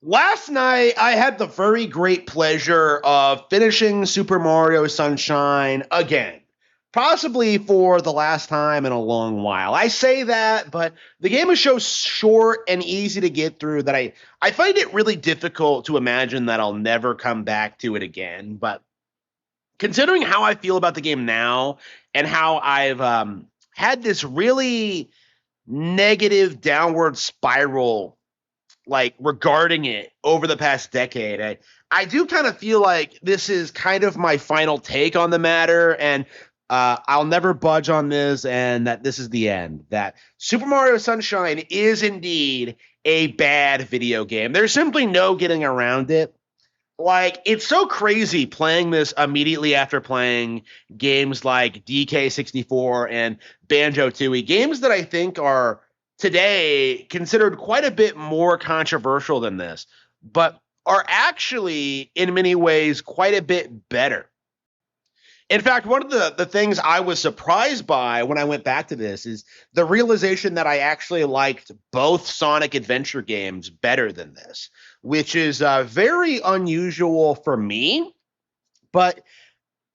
Last night, I had the very great pleasure of finishing Super Mario Sunshine again, possibly for the last time in a long while. I say that, but the game is so short and easy to get through that I find it really difficult to imagine that I'll never come back to it again. But considering how I feel about the game now and how I've had this really negative downward spiral regarding it over the past decade. I do kind of feel like this is kind of my final take on the matter, and I'll never budge on this, and that this is the end. That Super Mario Sunshine is indeed a bad video game. There's simply no getting around it. It's so crazy playing this immediately after playing games like DK64 and Banjo Tooie, games that I think are today considered quite a bit more controversial than this, but are actually in many ways quite a bit better. In fact, one of the things I was surprised by when I went back to this is the realization that I actually liked both Sonic Adventure games better than this, which is very unusual for me, but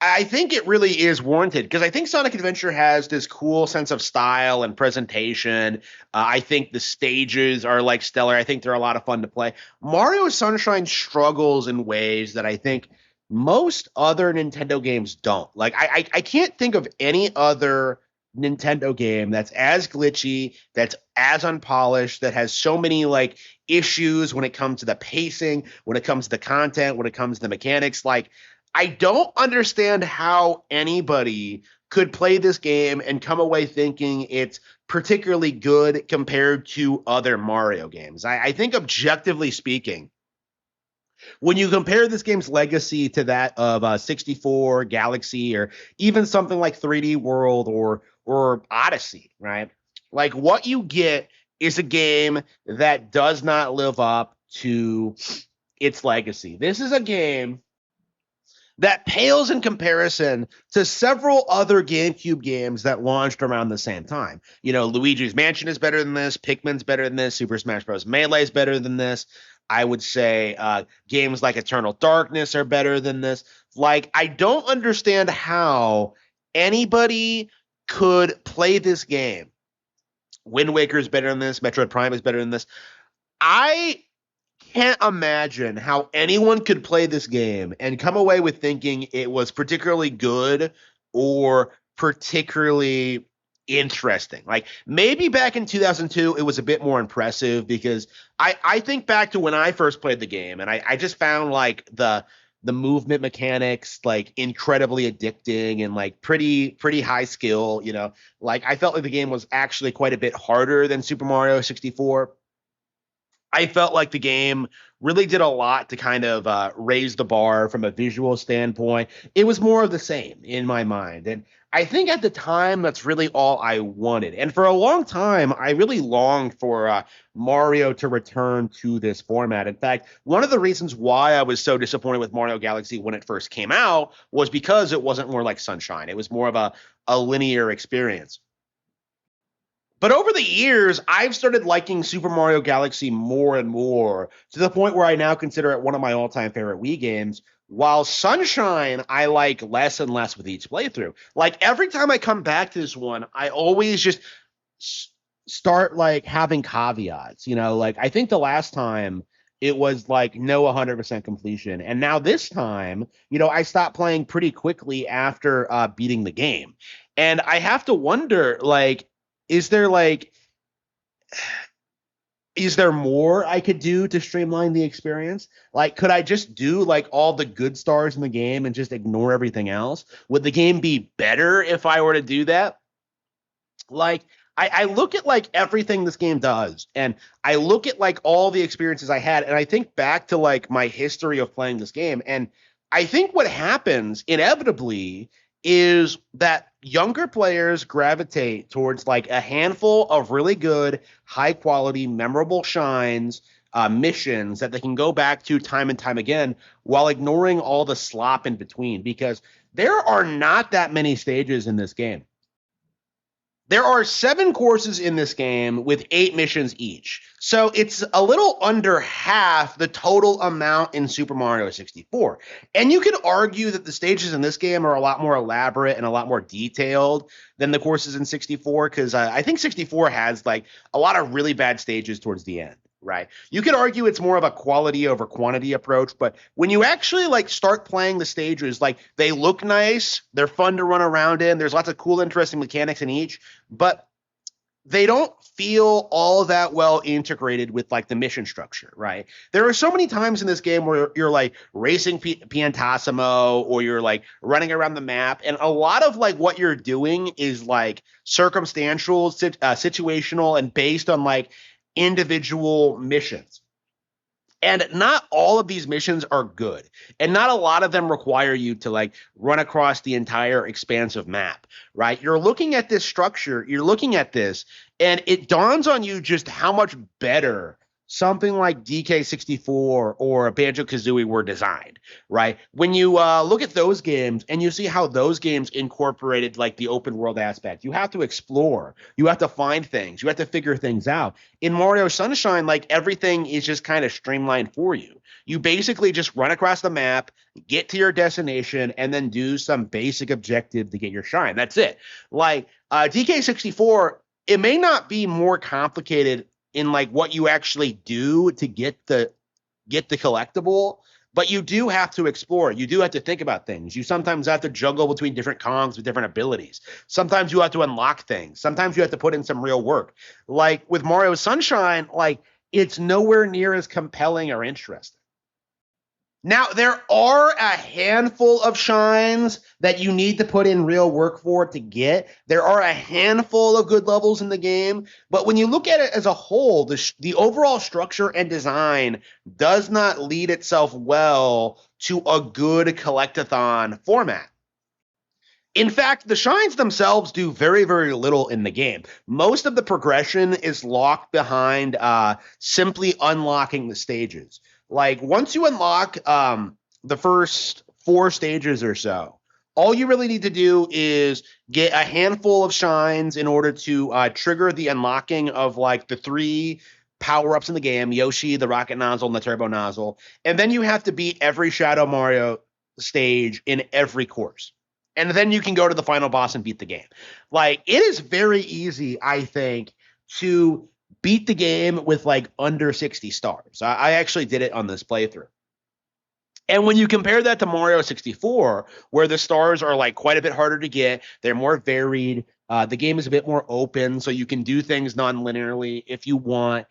I think it really is warranted because I think Sonic Adventure has this cool sense of style and presentation. I think the stages are stellar. I think they're a lot of fun to play. Mario Sunshine struggles in ways that I think most other Nintendo games don't. I can't think of any other Nintendo game that's as glitchy, that's as unpolished, that has so many issues when it comes to the pacing, when it comes to the content, when it comes to the mechanics. I don't understand how anybody could play this game and come away thinking it's particularly good compared to other Mario games. I think objectively speaking, when you compare this game's legacy to that of 64, Galaxy, or even something like 3D World or Odyssey, right? What you get is a game that does not live up to its legacy. This is a game that pales in comparison to several other GameCube games that launched around the same time. Luigi's Mansion is better than this, Pikmin's better than this, Super Smash Bros. Melee is better than this. I would say games like Eternal Darkness are better than this. I don't understand how anybody could play this game. Wind Waker is better than this, Metroid Prime is better than this. I can't imagine how anyone could play this game and come away with thinking it was particularly good or particularly interesting. Maybe back in 2002, it was a bit more impressive because I think back to when I first played the game and I just found the movement mechanics incredibly addicting and pretty high skill. I felt like the game was actually quite a bit harder than Super Mario 64. I felt like the game really did a lot to kind of raise the bar from a visual standpoint. It was more of the same in my mind. And I think at the time, that's really all I wanted. And for a long time, I really longed for Mario to return to this format. In fact, one of the reasons why I was so disappointed with Mario Galaxy when it first came out was because it wasn't more like Sunshine. It was more of a linear experience. But over the years, I've started liking Super Mario Galaxy more and more to the point where I now consider it one of my all-time favorite Wii games. While Sunshine, I like less and less with each playthrough. Every time I come back to this one, I always just start having caveats. I think the last time it was no 100% completion, and now this time, I stopped playing pretty quickly after beating the game, and I have to wonder is there is there more I could do to streamline the experience? Could I just do all the good stars in the game and just ignore everything else? Would the game be better if I were to do that? I look at everything this game does, and I look at all the experiences I had, and I think back to my history of playing this game, and I think what happens inevitably is that younger players gravitate towards a handful of really good, high quality, memorable shines, missions that they can go back to time and time again while ignoring all the slop in between, because there are not that many stages in this game. There are 7 courses in this game with 8 missions each. So it's a little under half the total amount in Super Mario 64. And you could argue that the stages in this game are a lot more elaborate and a lot more detailed than the courses in 64, because I think 64 has like a lot of really bad stages towards the end. Right. You could argue it's more of a quality over quantity approach, but when you actually like start playing the stages, like they look nice, they're fun to run around in. There's lots of cool, interesting mechanics in each, but they don't feel all that well integrated with like the mission structure, right? There are so many times in this game where you're like racing Piantassimo, or you're like running around the map, and a lot of like what you're doing is like circumstantial, situational, and based on like individual missions. And not all of these missions are good. And not a lot of them require you to like run across the entire expansive map, right? You're looking at this structure, you're looking at this, and it dawns on you just how much better something like DK64 or Banjo-Kazooie were designed, right? When you look at those games and you see how those games incorporated like the open world aspect, you have to explore, you have to find things, you have to figure things out. In Mario Sunshine, like everything is just kind of streamlined for you. You basically just run across the map, get to your destination, and then do some basic objective to get your shine. That's it. Like DK64, it may not be more complicated in like what you actually do to get the collectible, but you do have to explore. You do have to think about things. You sometimes have to juggle between different Kongs with different abilities. Sometimes you have to unlock things. Sometimes you have to put in some real work. Like with Mario Sunshine, like it's nowhere near as compelling or interesting. Now, there are a handful of shines that you need to put in real work for to get. There are a handful of good levels in the game, but when you look at it as a whole, the overall structure and design does not lead itself well to a good collectathon format. In fact, the shines themselves do very, very little in the game. Most of the progression is locked behind simply unlocking the stages. Like once you unlock the first 4 stages or so, all you really need to do is get a handful of shines in order to trigger the unlocking of like the 3 power-ups in the game: Yoshi, the rocket nozzle, and the turbo nozzle. And then you have to beat every Shadow Mario stage in every course. And then you can go to the final boss and beat the game. Like, it is very easy, I think, to beat the game with like under 60 stars. I actually did it on this playthrough. And when you compare that to Mario 64, where the stars are like quite a bit harder to get, they're more varied. The game is a bit more open, so you can do things non-linearly if you want.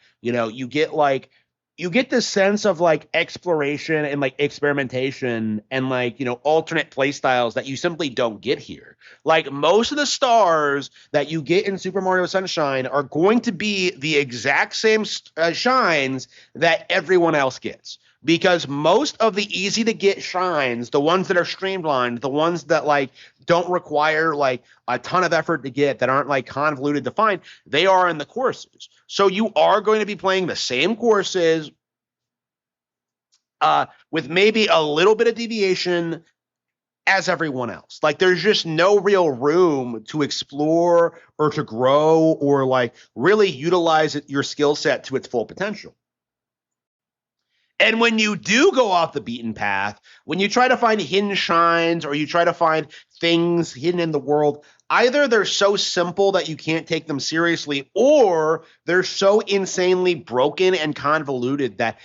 You get this sense of like exploration and like experimentation and like, alternate play styles that you simply don't get here. Like most of the stars that you get in Super Mario Sunshine are going to be the exact same shines that everyone else gets. Because most of the easy to get shines, the ones that are streamlined, the ones that like don't require like a ton of effort to get, that aren't like convoluted to find, they are in the courses. So you are going to be playing the same courses with maybe a little bit of deviation as everyone else. Like there's just no real room to explore or to grow or like really utilize your skill set to its full potential. And when you do go off the beaten path, when you try to find hidden shines or you try to find things hidden in the world, either they're so simple that you can't take them seriously, or they're so insanely broken and convoluted that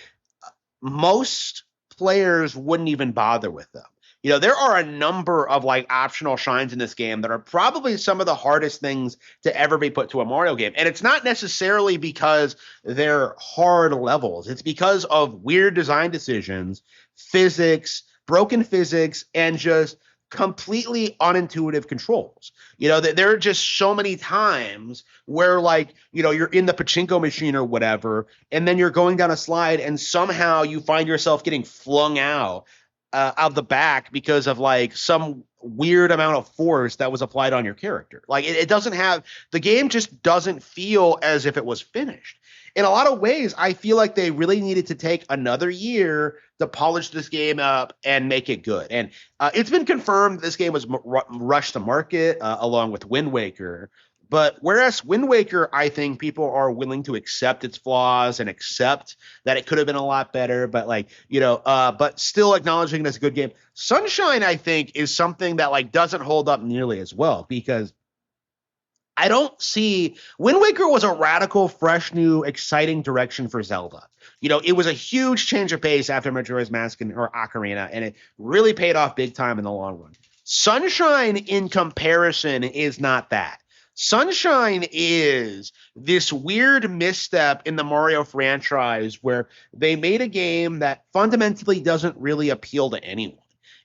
most players wouldn't even bother with them. There are a number of like optional shines in this game that are probably some of the hardest things to ever be put to a Mario game. And it's not necessarily because they're hard levels. It's because of weird design decisions, broken physics, and just completely unintuitive controls. There are just so many times where like, you're in the pachinko machine or whatever, and then you're going down a slide and somehow you find yourself getting flung out of the back because of like some weird amount of force that was applied on your character. Like it doesn't have, the game just doesn't feel as if it was finished. In a lot of ways, I feel like they really needed to take another year to polish this game up and make it good. And it's been confirmed this game was rushed to market along with Wind Waker. But whereas Wind Waker, I think people are willing to accept its flaws and accept that it could have been a lot better, but but still acknowledging it as a good game. Sunshine, I think, is something that like doesn't hold up nearly as well because I don't see Wind Waker was a radical, fresh, new, exciting direction for Zelda. It was a huge change of pace after Majora's Mask or Ocarina, and it really paid off big time in the long run. Sunshine, in comparison, is not that. Sunshine is this weird misstep in the Mario franchise where they made a game that fundamentally doesn't really appeal to anyone.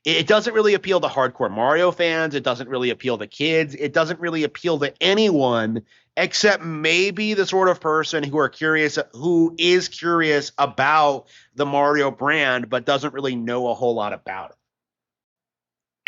It doesn't really appeal to hardcore Mario fans. It doesn't really appeal to kids. It doesn't really appeal to anyone except maybe the sort of person who is curious about the Mario brand, but doesn't really know a whole lot about it.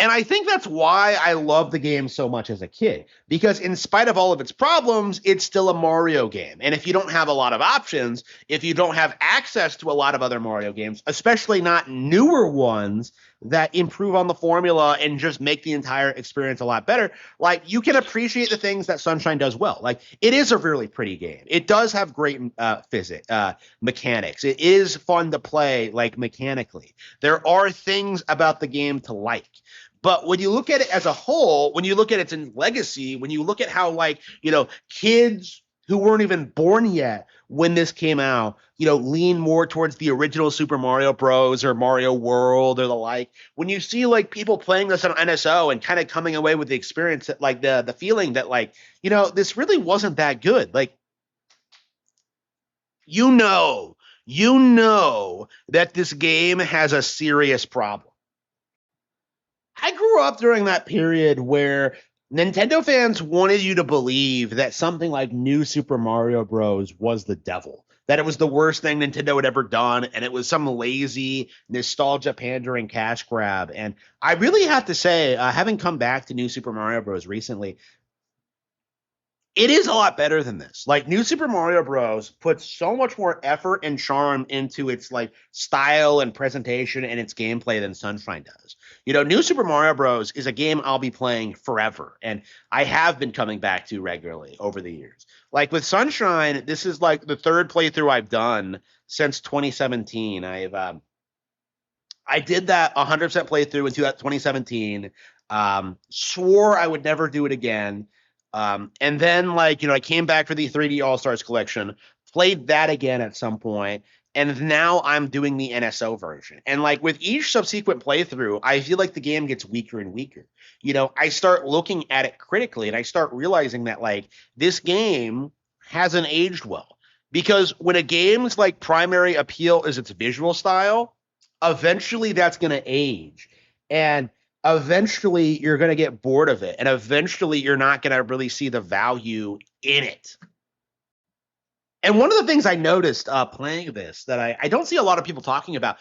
And I think that's why I love the game so much as a kid, because in spite of all of its problems, it's still a Mario game. And if you don't have a lot of options, if you don't have access to a lot of other Mario games, especially not newer ones that improve on the formula and just make the entire experience a lot better, like you can appreciate the things that Sunshine does well. Like it is a really pretty game. It does have great mechanics. It is fun to play, like mechanically. There are things about the game to like. But when you look at it as a whole, when you look at its legacy, when you look at how kids who weren't even born yet when this came out, lean more towards the original Super Mario Bros. Or Mario World or the like, when you see like people playing this on NSO and kind of coming away with the experience that like the feeling that this really wasn't that good. Like, you know that this game has a serious problem. I grew up during that period where Nintendo fans wanted you to believe that something like New Super Mario Bros. Was the devil, that it was the worst thing Nintendo had ever done, and it was some lazy, nostalgia-pandering cash grab. And I really have to say, having come back to New Super Mario Bros. Recently, it is a lot better than this. Like, New Super Mario Bros. Puts so much more effort and charm into its like style and presentation and its gameplay than Sunshine does. New Super Mario Bros. Is a game I'll be playing forever, and I have been coming back to regularly over the years. Like with Sunshine, this is like the third playthrough I've done since 2017. I did that 100% playthrough in 2017. Swore I would never do it again. And then I came back for the 3D All-Stars collection, played that again at some point, and now I'm doing the NSO version. And like with each subsequent playthrough, I feel like the game gets weaker and weaker. I start looking at it critically and I start realizing that like this game hasn't aged well. Because when a game's like primary appeal is its visual style, eventually that's going to age. And eventually you're going to get bored of it. And eventually you're not going to really see the value in it. And one of the things I noticed playing this that I don't see a lot of people talking about,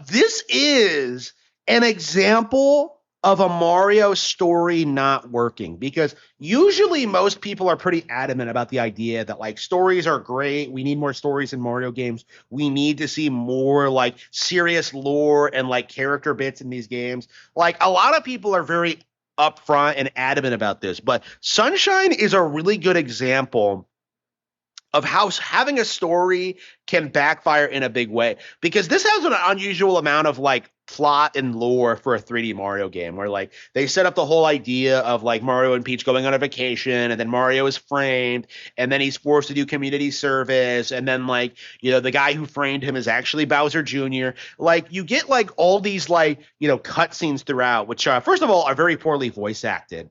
this is an example of a Mario story not working, because usually most people are pretty adamant about the idea that like stories are great. We need more stories in Mario games. We need to see more like serious lore and like character bits in these games. Like a lot of people are very upfront and adamant about this, but Sunshine is a really good example of how having a story can backfire in a big way, because this has an unusual amount of like plot and lore for a 3D Mario game, where like they set up the whole idea of like Mario and Peach going on a vacation, and then Mario is framed, and then he's forced to do community service, and then like the guy who framed him is actually Bowser Jr. Like you get like all these like cutscenes throughout, which first of all are very poorly voice acted.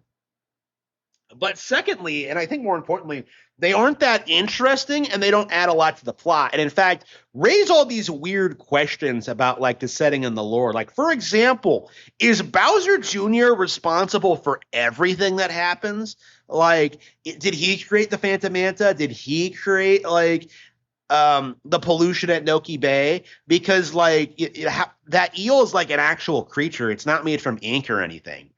But secondly, and I think more importantly, they aren't that interesting and they don't add a lot to the plot. And in fact, raise all these weird questions about like the setting and the lore. Like, for example, is Bowser Jr. responsible for everything that happens? Like, did he create the Phantom Manta? Did he create like the pollution at Noki Bay? Because like that eel is like an actual creature. It's not made from ink or anything.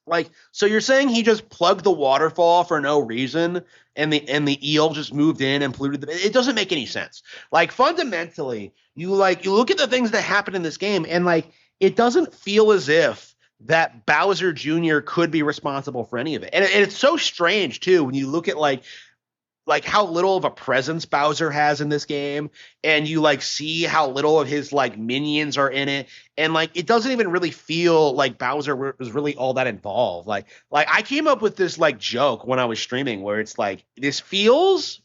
Like, so you're saying he just plugged the waterfall for no reason, and the eel just moved in and polluted it doesn't make any sense. Like, fundamentally, you look at the things that happen in this game, and like it doesn't feel as if that Bowser Jr. could be responsible for any of it. And it's so strange too when you look at like how little of a presence Bowser has in this game, and you like see how little of his like minions are in it, and like it doesn't even really feel like Bowser was really all that involved. Like I came up with this like joke when I was streaming where it's like this feels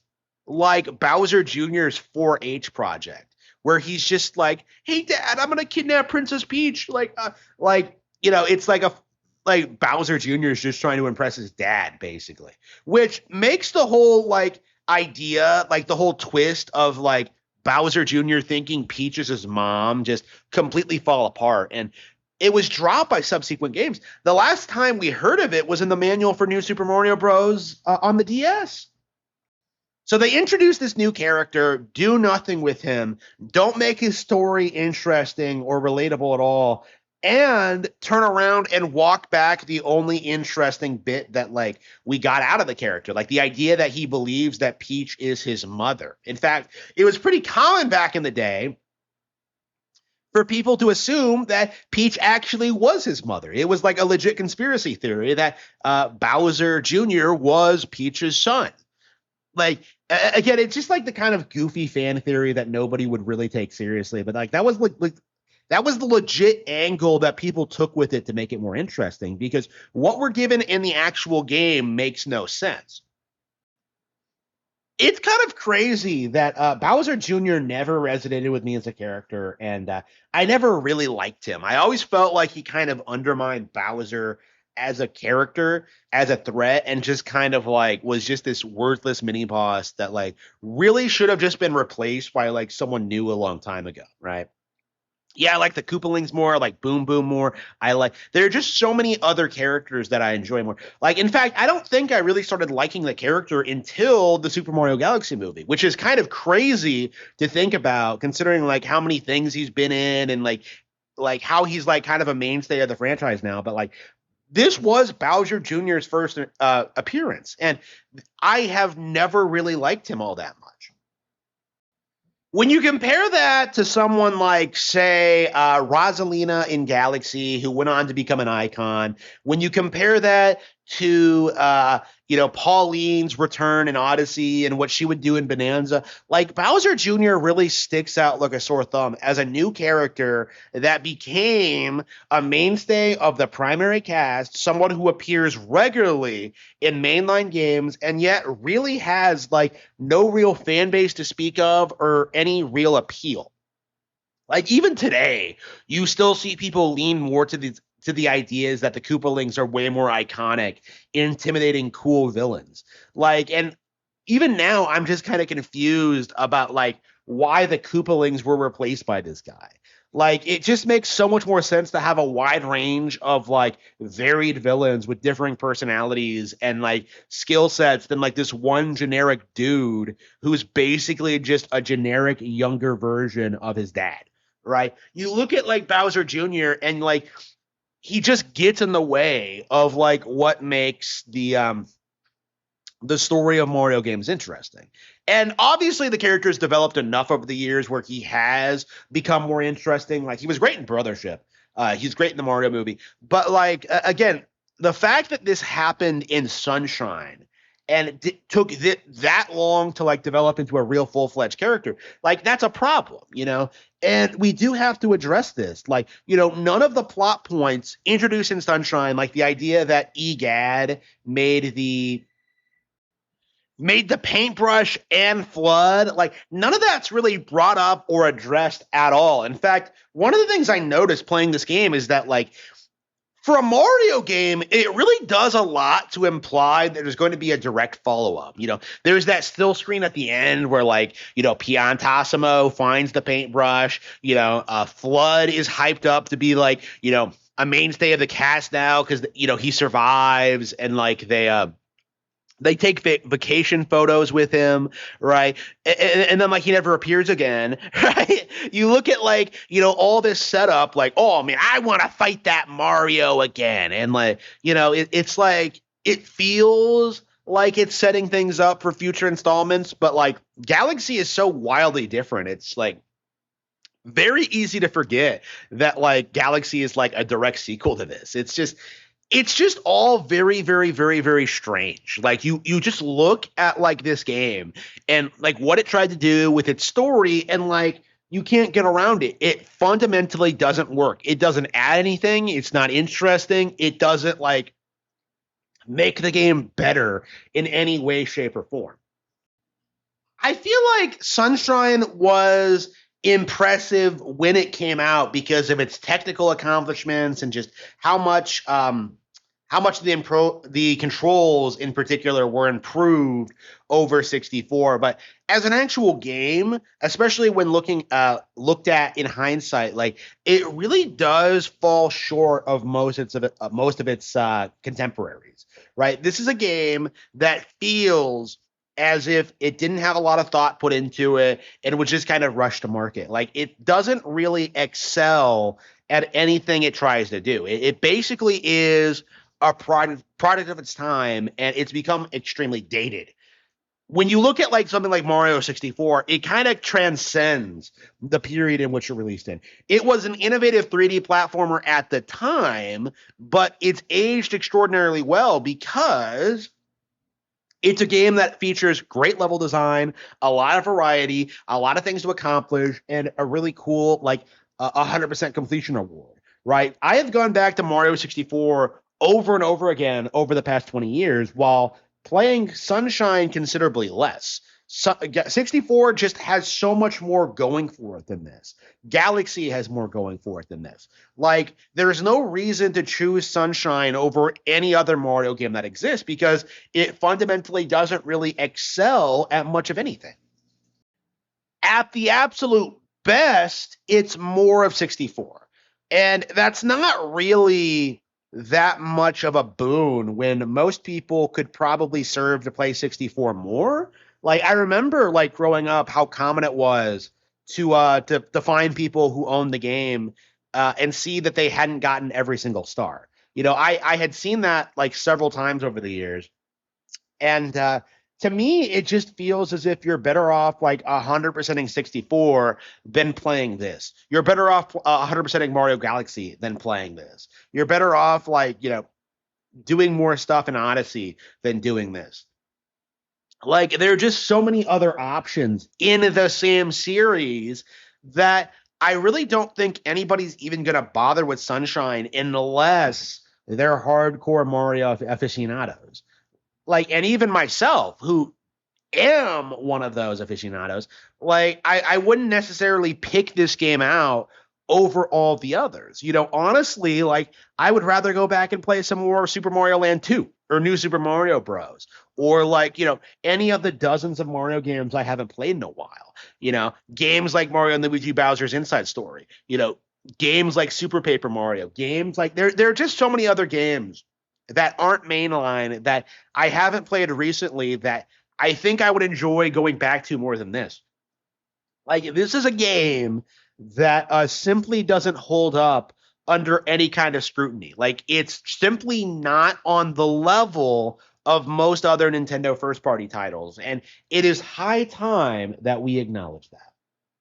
like Bowser Jr.'s 4-H project, where he's just like, "Hey, Dad, I'm gonna kidnap Princess Peach." Like it's like Bowser Jr. is just trying to impress his dad, basically, which makes the whole like idea, like the whole twist of like Bowser Jr. thinking Peach is his mom, just completely fall apart. And it was dropped by subsequent games. The last time we heard of it was in the manual for New Super Mario Bros. On the DS. So they introduce this new character, do nothing with him, don't make his story interesting or relatable at all, and turn around and walk back the only interesting bit that like we got out of the character, like the idea that he believes that Peach is his mother. In fact, it was pretty common back in the day for people to assume that Peach actually was his mother. It was like a legit conspiracy theory that Bowser Jr. was Peach's son. Like again, it's just like the kind of goofy fan theory that nobody would really take seriously, but like that was like that was the legit angle that people took with it to make it more interesting, because what we're given in the actual game makes no sense. It's kind of crazy that Bowser Jr. never resonated with me as a character, and I never really liked him. I always felt like he kind of undermined Bowser as a character, as a threat, and just kind of like was just this worthless mini boss that like really should have just been replaced by like someone new a long time ago, right? Yeah, I like the Koopalings more. I like Boom Boom more. There are just so many other characters that I enjoy more. Like, in fact, I don't think I really started liking the character until the Super Mario Galaxy movie, which is kind of crazy to think about, considering like how many things he's been in and like how he's like kind of a mainstay of the franchise now. But like this was Bowser Jr.'s first appearance, and I have never really liked him all that much. When you compare that to someone like, say, Rosalina in Galaxy, who went on to become an icon, when you compare that to, Pauline's return in Odyssey and what she would do in Bonanza, like Bowser Jr. really sticks out like a sore thumb as a new character that became a mainstay of the primary cast, someone who appears regularly in mainline games and yet really has like no real fan base to speak of or any real appeal. Like even today, you still see people lean more to the ideas that the Koopalings are way more iconic, intimidating, cool villains. Like, and even now, I'm just kind of confused about like why the Koopalings were replaced by this guy. Like, it just makes so much more sense to have a wide range of like varied villains with differing personalities and like skill sets than like this one generic dude who's basically just a generic younger version of his dad. Right? You look at like Bowser Jr. and like he just gets in the way of like what makes the story of Mario games interesting. And obviously the character's developed enough over the years where he has become more interesting. Like he was great in Brothership. He's great in the Mario movie. But like again, the fact that this happened in Sunshine and it took that long to like develop into a real full-fledged character, like that's a problem, you know? And we do have to address this. Like, you know, none of the plot points introduced in Sunshine, like the idea that EGAD made the paintbrush and Flood, like none of that's really brought up or addressed at all. In fact, one of the things I noticed playing this game is that like for a Mario game, it really does a lot to imply that there's going to be a direct follow-up. You know, there's that still screen at the end where, like, you know, Piantassimo finds the paintbrush. You know, Flood is hyped up to be, like, you know, a mainstay of the cast now because, you know, he survives and, like, they take vacation photos with him, right? And then, like, he never appears again, right? You look at, like, you know, all this setup, like, oh, man, I want to fight that Mario again. And, like, you know, it's like, it feels like it's setting things up for future installments, but, like, Galaxy is so wildly different. It's, like, very easy to forget that like Galaxy is like a direct sequel to this. It's just all very, very, very, very strange. Like you just look at like this game and like what it tried to do with its story, and like you can't get around it. It fundamentally doesn't work. It doesn't add anything. It's not interesting. It doesn't like make the game better in any way, shape, or form. I feel like Sunshine was impressive when it came out because of its technical accomplishments and just how much the controls in particular were improved over 64. But as an actual game, especially when looked at in hindsight, like it really does fall short of most of its contemporaries. Right, this is a game that feels as if it didn't have a lot of thought put into it and was just kind of rushed to market. Like it doesn't really excel at anything it tries to do. It basically is a product of its time, and it's become extremely dated. When you look at like something like Mario 64, it kind of transcends the period in which it released in. It was an innovative 3D platformer at the time, but it's aged extraordinarily well because it's a game that features great level design, a lot of variety, a lot of things to accomplish, and a really cool, like, 100% completion award, right? I have gone back to Mario 64 over and over again over the past 20 years while playing Sunshine considerably less. 64 just has so much more going for it than this. Galaxy has more going for it than this. Like, there's no reason to choose Sunshine over any other Mario game that exists because it fundamentally doesn't really excel at much of anything. At the absolute best, it's more of 64. And that's not really that much of a boon when most people could probably serve to play 64 more. Like I remember like growing up how common it was to find people who owned the game and see that they hadn't gotten every single star. I had seen that like several times over the years, and to me, it just feels as if you're better off like 100%ing 64 than playing this. You're better off 100%ing Mario Galaxy than playing this. You're better off like, doing more stuff in Odyssey than doing this. Like, there are just so many other options in the same series that I really don't think anybody's even going to bother with Sunshine unless they're hardcore Mario aficionados. Like, and even myself, who am one of those aficionados, like I wouldn't necessarily pick this game out over all the others. Honestly, like I would rather go back and play some more Super Mario Land 2 or New Super Mario Bros. Or like, any of the dozens of Mario games I haven't played in a while. Games like Mario and Luigi Bowser's Inside Story, games like Super Paper Mario, games like there are just so many other games that aren't mainline that I haven't played recently that I think I would enjoy going back to more than this. Like, this is a game that simply doesn't hold up under any kind of scrutiny. Like, it's simply not on the level of most other Nintendo first party titles. And it is high time that we acknowledge that.